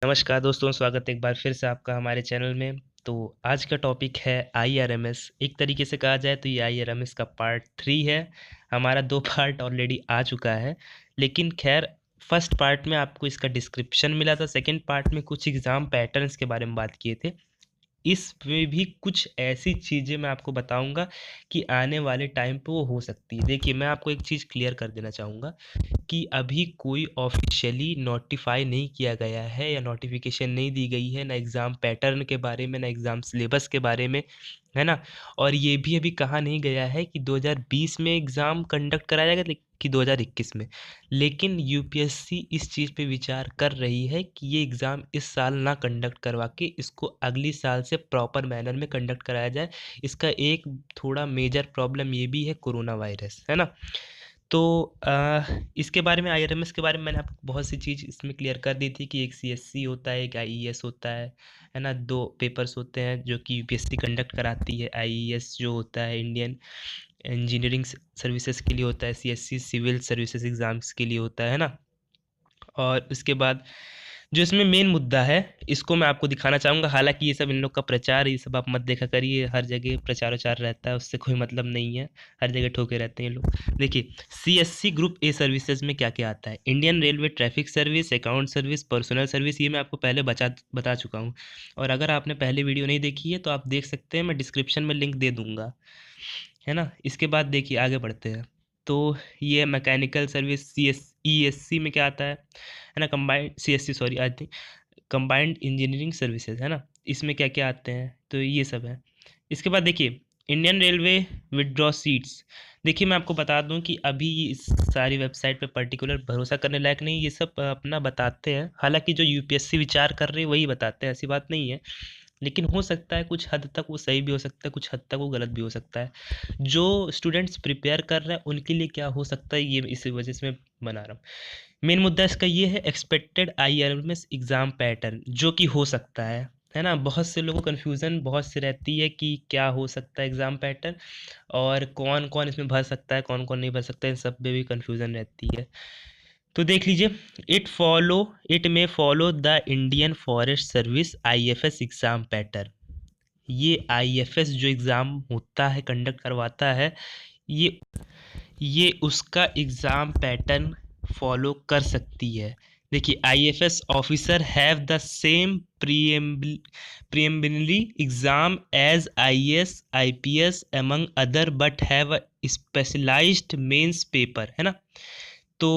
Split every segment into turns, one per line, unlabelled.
नमस्कार दोस्तों, स्वागत है एक बार फिर से आपका हमारे चैनल में। तो आज का टॉपिक है आईआरएमएस। एक तरीके से कहा जाए तो ये आईआरएमएस का पार्ट 3 है। हमारा 2 पार्ट ऑलरेडी आ चुका है, लेकिन खैर फर्स्ट पार्ट में आपको इसका डिस्क्रिप्शन मिला था, सेकंड पार्ट में कुछ एग्ज़ाम पैटर्न्स के बारे में बात किए थे। इसमें भी कुछ ऐसी चीज़ें मैं आपको बताऊँगा कि आने वाले टाइम पे वो हो सकती है। देखिए, मैं आपको एक चीज़ क्लियर कर देना चाहूँगा कि अभी कोई ऑफिशियली नोटिफाई नहीं किया गया है या नोटिफिकेशन नहीं दी गई है, ना एग्ज़ाम पैटर्न के बारे में, ना एग्ज़ाम सिलेबस के बारे में, है ना? और ये भी अभी कहा नहीं गया है कि 2020 में एग्ज़ाम कंडक्ट कराया जाएगा कि 2021 में। लेकिन यूपीएससी इस चीज़ पे विचार कर रही है कि ये एग्ज़ाम इस साल ना कंडक्ट करवा के इसको अगली साल से प्रॉपर मैनर में कंडक्ट कराया जाए। इसका एक थोड़ा मेजर प्रॉब्लम ये भी है, कोरोना वायरस, है ना? तो इसके बारे में आईआरएमएस के बारे में मैंने आपको बहुत सी चीज़ इसमें क्लियर कर दी थी कि एक सीएससी होता है, एक आईईएस होता है ना? 2 पेपर्स होते हैं जो कि यूपीएससी कंडक्ट कराती है। आईईएस जो होता है इंडियन इंजीनियरिंग सर्विसेज के लिए होता है, सीएससी सिविल सर्विसेज एग्ज़ाम्स के लिए होता है ना? और उसके बाद जो इसमें मेन मुद्दा है, इसको मैं आपको दिखाना चाहूँगा। हालाँकि ये सब इन लोग का प्रचार, ये सब आप मत देखा करिए, हर जगह प्रचार-वचार रहता है, उससे कोई मतलब नहीं है, हर जगह ठोके रहते हैं ये लोग। देखिए, सीएससी ग्रुप ए सर्विसेज़ में क्या-क्या आता है? Indian railway traffic service, account service, personal service, ये मैं आपको पहले बता चुका हूँ। और अगर आपने पहले वीडियो नहीं देखी है, तो आप देख सकते हैं, मैं डिस्क्रिप्शन में लिंक दे दूँगा, है ना? इसके बाद देखिए आगे बढ़ते हैं। तो ये मैकेनिकल सर्विस ईएससी में क्या आता है ना? Combined CSC, sorry, I think combined engineering services, है ना? इसमें क्या-क्या आते हैं? तो ये सब है। इसके बाद देखिए, इंडियन रेलवे विथड्रॉ सीट्स। देखिए, मैं आपको बता दूँ कि अभी इस सारी वेबसाइट पे पर्टिकुलर भरोसा करने लायक नहीं, ये सब अपना बताते हैं। हालाँकि जो यूपीएससी विचार कर रही है वही बताते हैं, ऐसी बात नहीं है। लेकिन हो सकता है कुछ हद तक वो सही भी हो सकता है, कुछ हद तक वो गलत भी हो सकता है। जो स्टूडेंट्स प्रिपेयर कर रहे हैं उनके लिए क्या हो सकता है, ये इसी वजह से मैं बना रहा हूँ। मेन मुद्दा इसका ये है, एक्सपेक्टेड आईआरएमएस एग्ज़ाम पैटर्न, जो कि हो सकता है ना? बहुत से लोगों को कन्फ्यूज़न बहुत सी रहती है कि क्या हो सकता है एग्ज़ाम पैटर्न, और कौन-कौन इसमें भर सकता है, कौन-कौन नहीं भर सकता है, इन सब में भी कन्फ्यूज़न रहती है। तो देख लीजिए, it may follow the Indian forest service IFS exam pattern. ये आईएफएस जो एग्ज़ाम होता है, कंडक्ट करवाता है, ये ये उसका एग्ज़ाम पैटर्न फॉलो कर सकती है। देखिए, IFS officer have the same preliminary exam as IAS, IPS among other, but have a specialized mains paper, है ना? तो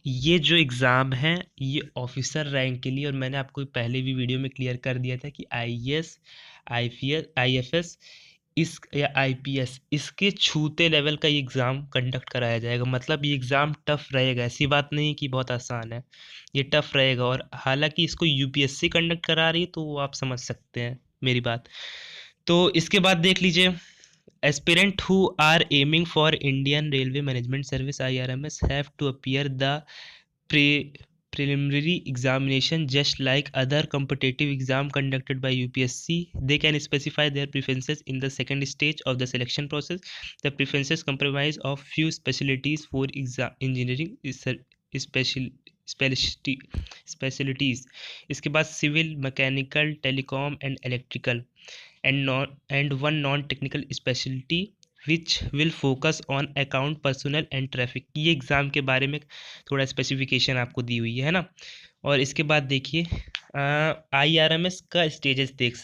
ये जो एग्ज़ाम है, ये ऑफिसर रैंक के लिए, और मैंने आपको पहले भी वीडियो में क्लियर कर दिया था कि आईएएस, आईपीएस, आईएफएस इस या आईपीएस, इसके छूते लेवल का ये एग्ज़ाम कंडक्ट कराया जाएगा। मतलब ये एग्ज़ाम टफ रहेगा, ऐसी बात नहीं कि बहुत आसान है, ये टफ रहेगा। और हालांकि इसको यूपीएससी कंडक्ट करा रही है, तो वो आप समझ सकते हैं मेरी बात। तो इसके बाद देख लीजिए, aspirant who are aiming for Indian Railway Management Service IRMS have to appear the pre preliminary examination just like other competitive exam conducted by UPSC. They can specify their preferences in the second stage of the selection process. The preferences comprise of few specialties for engineering special specialty specialties. इसके बाद civil, mechanical, telecom and electrical, and one non-technical specialty which will focus on account personnel and traffic। ये exam के बारे में थोड़ा specification आपको दी हुई है ना? और इसके बाद देखिए, आईआरएमएस का स्टेजेस देख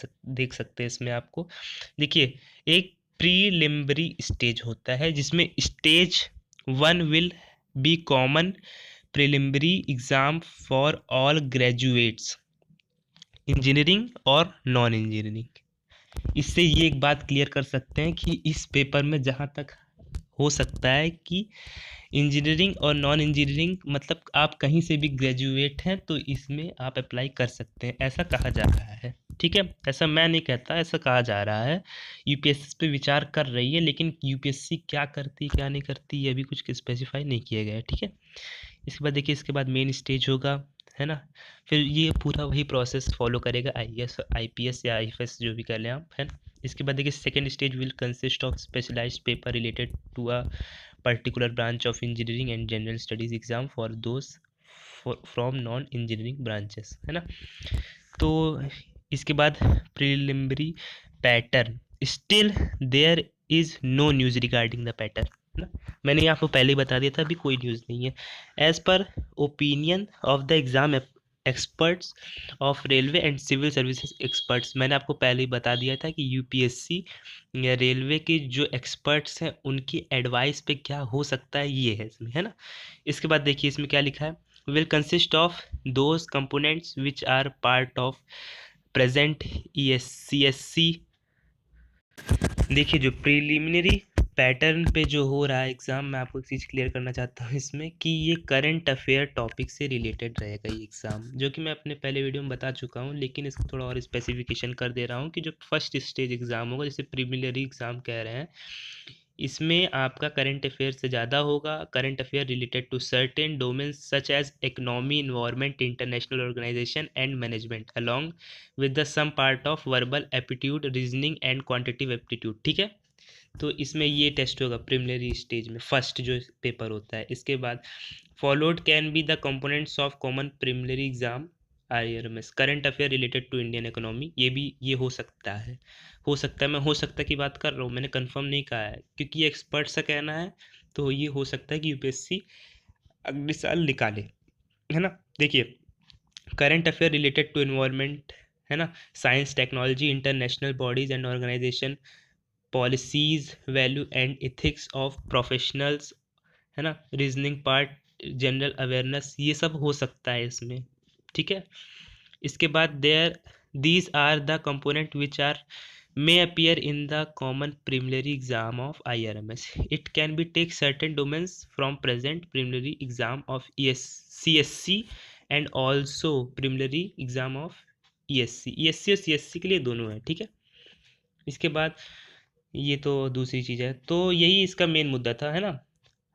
सकते हैं इसमें आपको। देखिए, एक प्रीलिमिनरी स्टेज होता है जिसमें stage 1 will be common preliminary exam for all graduates, engineering और नॉन इंजीनियरिंग। इससे ये एक बात क्लियर कर सकते हैं कि इस पेपर में जहाँ तक हो सकता है कि इंजीनियरिंग और नॉन इंजीनियरिंग, मतलब आप कहीं से भी ग्रेजुएट हैं तो इसमें आप अप्लाई कर सकते हैं, ऐसा कहा जा रहा है। ठीक है, ऐसा मैं नहीं कहता, ऐसा कहा जा रहा है। यूपीएससी इस पे विचार कर रही है, लेकिन यूपीएससी क्या करती क्या नहीं करती ये अभी कुछ स्पेसिफाई नहीं किया गया है। ठीक है, इसके बाद देखिए, इसके बाद मेन स्टेज होगा, है ना? फिर ये पूरा वही प्रोसेस फॉलो करेगा, आईएएस, आईपीएस या आईएफएस जो भी कर लें आप, है ना? इसके बाद देखिए, second stage will consist of specialized paper related to a particular branch of engineering and general studies exam for those from non engineering branches, है ना। तो इसके बाद preliminary pattern, still there is no news regarding the pattern, है ना। मैंने आपको पहले ही बता दिया था, अभी कोई न्यूज़ नहीं है। As per opinion of the exam experts of railway and civil services experts, मैंने आपको पहले ही बता दिया था कि यूपीएससी या रेलवे के जो एक्सपर्ट्स हैं उनकी एडवाइस पे क्या हो सकता है, ये है इसमें, है ना। इसके बाद देखिए इसमें क्या लिखा है, will consist of those components which are part of present ESCSC। देखिए जो प्रिलिमिनरी पैटर्न पे जो हो रहा है एग्ज़ाम, मैं आपको एक चीज़ क्लियर करना चाहता हूँ इसमें कि ये करंट अफेयर टॉपिक से रिलेटेड रहेगा ये एग्ज़ाम, जो कि मैं अपने पहले वीडियो में बता चुका हूँ, लेकिन इसको थोड़ा और स्पेसिफिकेशन कर दे रहा हूँ कि जो फर्स्ट स्टेज एग्ज़ाम होगा, जैसे प्रिलिमिनरी एग्ज़ाम कह रहे हैं, इसमें आपका करंट अफेयर से ज़्यादा होगा, current affair related to certain domains such as economy, environment, international organisation and management along with the some part of verbal aptitude, reasoning and quantitative aptitude, ठीक है। तो इसमें ये टेस्ट होगा प्रिलिमिनरी स्टेज में, फर्स्ट जो पेपर होता है। इसके बाद followed can be the components of common preliminary exam IRMS, current affair related to Indian economy, ये भी ये हो सकता है, हो सकता है, मैं हो सकता है की बात कर रहा हूँ, मैंने कंफर्म नहीं कहा है क्योंकि ये एक्सपर्ट सा कहना है। तो ये हो सकता है कि यूपीएससी अगले साल निकाले, है ना। देखिए current affair related to environment, है ना, science technology, international bodies and organisation, policies, value and ethics of professionals, है ना, रीजनिंग पार्ट, जनरल अवेयरनेस, ये सब हो सकता है इसमें, ठीक है। इसके बाद there these are the component which are may appear in the common preliminary exam of IRMS. It can be take certain domains from present preliminary exam of CSC and also preliminary exam of ESC। ESC और CSC के लिए दोनों है, ठीक है। इसके बाद ये तो दूसरी चीज़ है, तो यही इसका मेन मुद्दा था, है ना।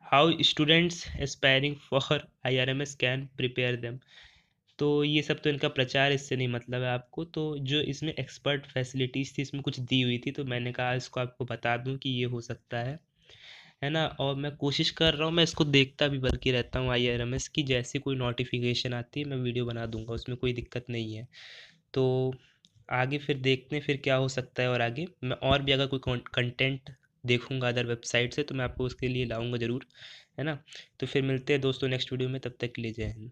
How students aspiring for IRMS can prepare them, तो ये सब तो इनका प्रचार, इससे नहीं मतलब है आपको। तो जो इसमें एक्सपर्ट फैसिलिटीज़ थी इसमें कुछ दी हुई थी, तो मैंने कहा इसको आपको बता दूं कि ये हो सकता है ना। और मैं कोशिश कर रहा हूँ, मैं इसको देखता भी बल्कि रहता हूँ IRMS की, जैसे कोई नोटिफिकेशन आती है मैं वीडियो बना दूंगा, उसमें कोई दिक्कत नहीं है। तो आगे फिर देखते हैं फिर क्या हो सकता है, और आगे मैं और भी अगर कोई कंटेंट देखूंगा अदर वेबसाइट से तो मैं आपको उसके लिए लाऊंगा ज़रूर, है ना। तो फिर मिलते हैं दोस्तों नेक्स्ट वीडियो में, तब तक के लिए जय हिंद।